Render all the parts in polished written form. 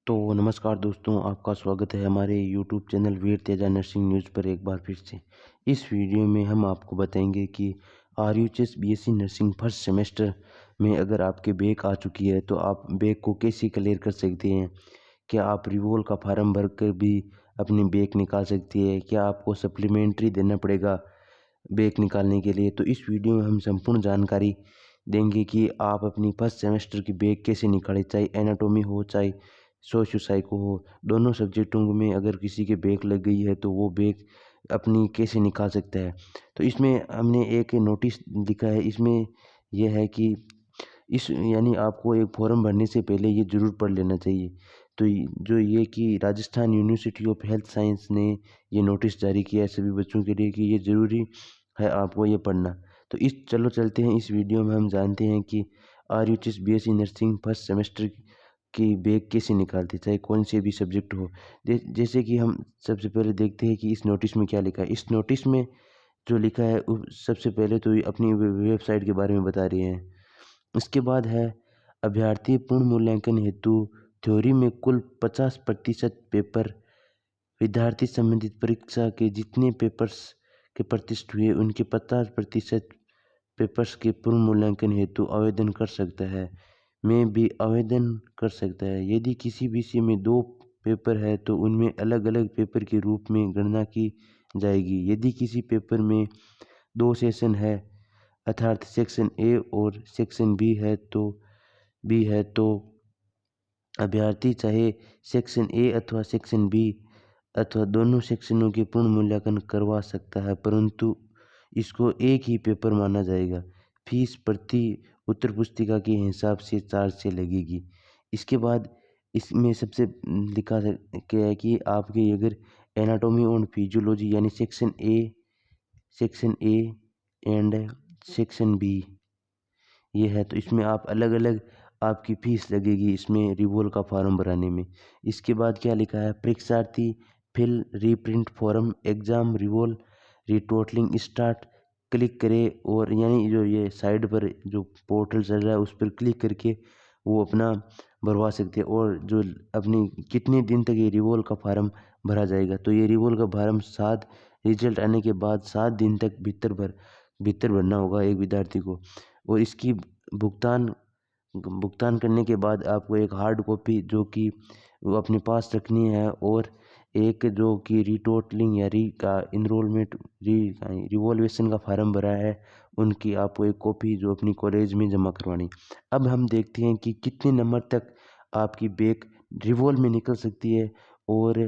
तो नमस्कार दोस्तों, आपका स्वागत है हमारे यूट्यूब चैनल वीर तेजा नर्सिंग न्यूज़ पर एक बार फिर से। इस वीडियो में हम आपको बताएंगे कि RUHS BSc nursing first semester में अगर आपके बैक आ चुकी है तो आप बैक को कैसे क्लियर कर सकते हैं। क्या आप रिवोल का फार्म भर कर भी अपनी बैक निकाल सकती है, क्या आपको सप्लीमेंट्री देना पड़ेगा बैक निकालने के लिए। तो इस वीडियो में हम संपूर्ण जानकारी देंगे कि आप अपनी फर्स्ट सेमेस्टर की बैक कैसे निकालें, चाहे एनाटॉमी हो चाहे सोशो साइको हो। दोनों सब्जेक्टों में अगर किसी के बैक लग गई है तो वो बैक अपनी कैसे निकाल सकता है। तो इसमें हमने एक नोटिस लिखा है, इसमें यह है कि इस यानी आपको एक फॉर्म भरने से पहले ये ज़रूर पढ़ लेना चाहिए। तो जो ये कि Rajasthan university of health science ने ये नोटिस जारी किया है सभी बच्चों के लिए कि ये ज़रूरी है आपको ये पढ़ना। तो चलो चलते हैं इस वीडियो में हम जानते हैं कि RUHS BSc nursing first semester की बैक कैसे निकालते, चाहे कौन से भी सब्जेक्ट हो। जैसे कि हम सबसे पहले देखते हैं कि इस नोटिस में क्या लिखा है। इस नोटिस में जो लिखा है सबसे पहले तो ये अपनी वेबसाइट के बारे में बता रहे हैं। उसके बाद है अभ्यर्थी पूर्ण मूल्यांकन हेतु थ्योरी में कुल 50% पेपर, विद्यार्थी संबंधित परीक्षा के जितने पेपर्स के प्रतिशत हुए उनके 50% पेपर्स के पूर्ण मूल्यांकन हेतु आवेदन कर सकता है। में भी आवेदन कर सकता है। यदि किसी विषय में 2 पेपर है तो उनमें अलग अलग पेपर के रूप में गणना की जाएगी। यदि किसी पेपर में 2 सेशन है अर्थात सेक्शन ए और सेक्शन बी है तो अभ्यर्थी चाहे सेक्शन ए अथवा सेक्शन बी अथवा दोनों सेक्शनों के पूर्ण मूल्यांकन करवा सकता है, परंतु इसको एक ही पेपर माना जाएगा। फीस प्रति उत्तर पुस्तिका के हिसाब से चार्ज से लगेगी। इसके बाद इसमें सबसे लिखा क्या है कि आपके अगर एनाटॉमी और फिजियोलॉजी यानी section A and section B ये है तो इसमें आप अलग अलग आपकी फीस लगेगी इसमें रिवोल का फॉर्म भराने में। इसके बाद क्या लिखा है, परीक्षार्थी फिल रीप्रिंट फॉर्म एग्जाम रिवोल रिटोटलिंग स्टार्ट क्लिक करे और यानी जो ये साइड पर जो पोर्टल चल रहा है उस पर क्लिक करके वो अपना भरवा सकते हैं। और जो अपनी कितने दिन तक ये रिवोल का फार्म भरा जाएगा, तो ये रिवोल का फार्म 7 रिजल्ट आने के बाद 7 दिन तक भीतर भरना होगा एक विद्यार्थी को। और इसकी भुगतान भुगतान करने के बाद आपको एक हार्ड कॉपी जो कि वो अपने पास रखनी है और एक जो कि रीटोटलिंग या री का इनरोलमेंट रिवोल्वेशन का फार्म भरा है उनकी आपको एक कॉपी जो अपनी कॉलेज में जमा करवानी। अब हम देखते हैं कि कितने नंबर तक आपकी बैक रिवोल में निकल सकती है और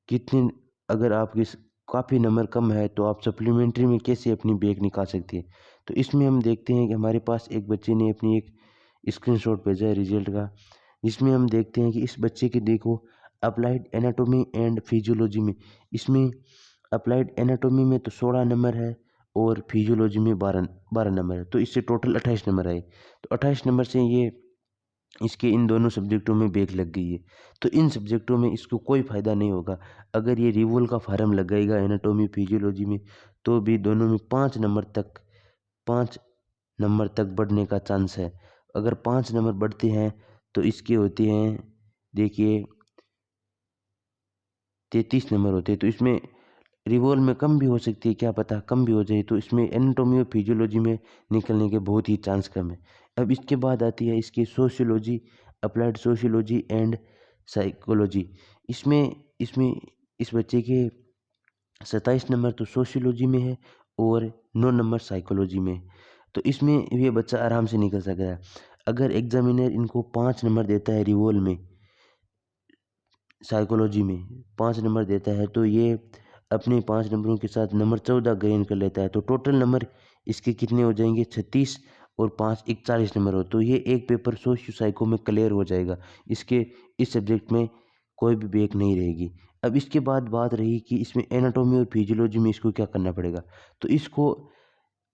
कितने अगर आपके काफ़ी नंबर कम है तो आप सप्लीमेंट्री में कैसे अपनी बैक निकाल सकते हैं। तो इसमें हम देखते हैं कि हमारे पास एक बच्चे ने अपनी एक स्क्रीनशॉट भेजा है रिजल्ट का, जिसमें हम देखते हैं कि इस बच्चे के देखो अप्लाइड एनाटॉमी एंड फिजियोलॉजी में इसमें अप्लाइड एनाटॉमी में तो 16 नंबर है और फिजियोलॉजी में 12 नंबर है, तो इससे टोटल 28 नंबर आए। तो 28 नंबर से ये इसके इन दोनों सब्जेक्टों में बैक लग गई है। तो इन सब्जेक्टों में इसको कोई फ़ायदा नहीं होगा। अगर ये रिवोल का फार्म लगाएगा एनाटॉमी फिजियोलॉजी में तो भी दोनों में 5 नंबर तक बढ़ने का चांस है। अगर 5 नंबर बढ़ते हैं तो इसके होते हैं, देखिए 33 नंबर होते हैं। तो इसमें रिवोल में कम भी हो सकती है, क्या पता कम भी हो जाए। तो इसमें एनाटॉमी और फिजियोलॉजी में निकलने के बहुत ही चांस कम है। अब इसके बाद आती है इसकी sociology, applied sociology and psychology. इसमें इसमें इस बच्चे के 27 नंबर तो सोशियोलॉजी में है और 9 नंबर साइकोलॉजी में। तो इसमें ये बच्चा आराम से निकल सकता है। अगर एग्जामिनर इनको 5 नंबर देता है रिवोल में, साइकोलॉजी में 5 नंबर देता है तो ये अपने 5 नंबरों के साथ नंबर 14 गेन कर लेता है। तो टोटल नंबर इसके कितने हो जाएंगे, 36 और 5 41 नंबर हो। तो ये एक पेपर सोशियो साइको में क्लियर हो जाएगा। इसके इस सब्जेक्ट में कोई भी बैक नहीं रहेगी। अब इसके बाद बात रही कि इसमें एनाटॉमी और फिजियोलॉजी में इसको क्या करना पड़ेगा। तो इसको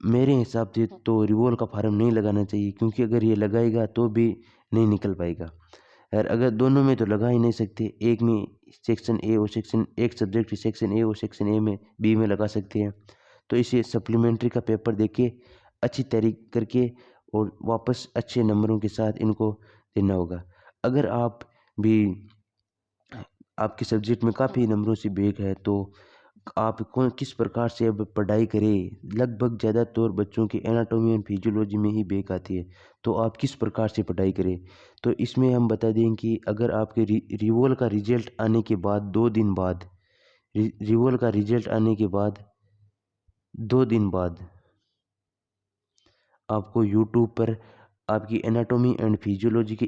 मेरे हिसाब से तो रिवोल का फार्म नहीं लगाना चाहिए, क्योंकि अगर ये लगाएगा तो भी नहीं निकल पाएगा। और अगर दोनों में तो लगा ही नहीं सकते, एक में सेक्शन ए और सेक्शन एक सब्जेक्ट सेक्शन ए और सेक्शन ए में बी में लगा सकते हैं। तो इसे सप्लीमेंट्री का पेपर देके अच्छी तरीके करके और वापस अच्छे नंबरों के साथ इनको देना होगा। अगर आप भी आपके सब्जेक्ट में काफ़ी नंबरों से बैक है, तो आप कौन किस प्रकार से अब पढ़ाई करें। लगभग ज़्यादातर बच्चों की एनाटॉमी एंड फिजियोलॉजी में ही बैक आती है, तो आप किस प्रकार से पढ़ाई करें। तो इसमें हम बता दें कि अगर आपके रिवोल का रिजल्ट आने के बाद 2 दिन बाद, रिवोल का रिजल्ट आने के बाद 2 दिन बाद आपको यूट्यूब पर आपकी एनाटॉमी एंड फिजियोलॉजी के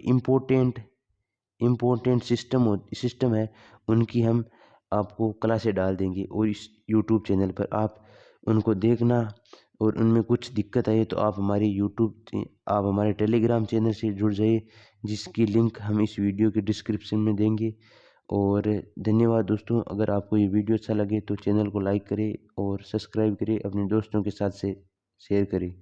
इम्पोर्टेंट सिस्टम है, उनकी हम आपको क्लासें डाल देंगे और इस यूट्यूब चैनल पर आप उनको देखना। और उनमें कुछ दिक्कत आई तो आप हमारे टेलीग्राम चैनल से जुड़ जाइए, जिसकी लिंक हम इस वीडियो के डिस्क्रिप्शन में देंगे। और धन्यवाद दोस्तों। अगर आपको ये वीडियो अच्छा लगे तो चैनल को लाइक करें और सब्सक्राइब करें, अपने दोस्तों के साथ से शेयर करें।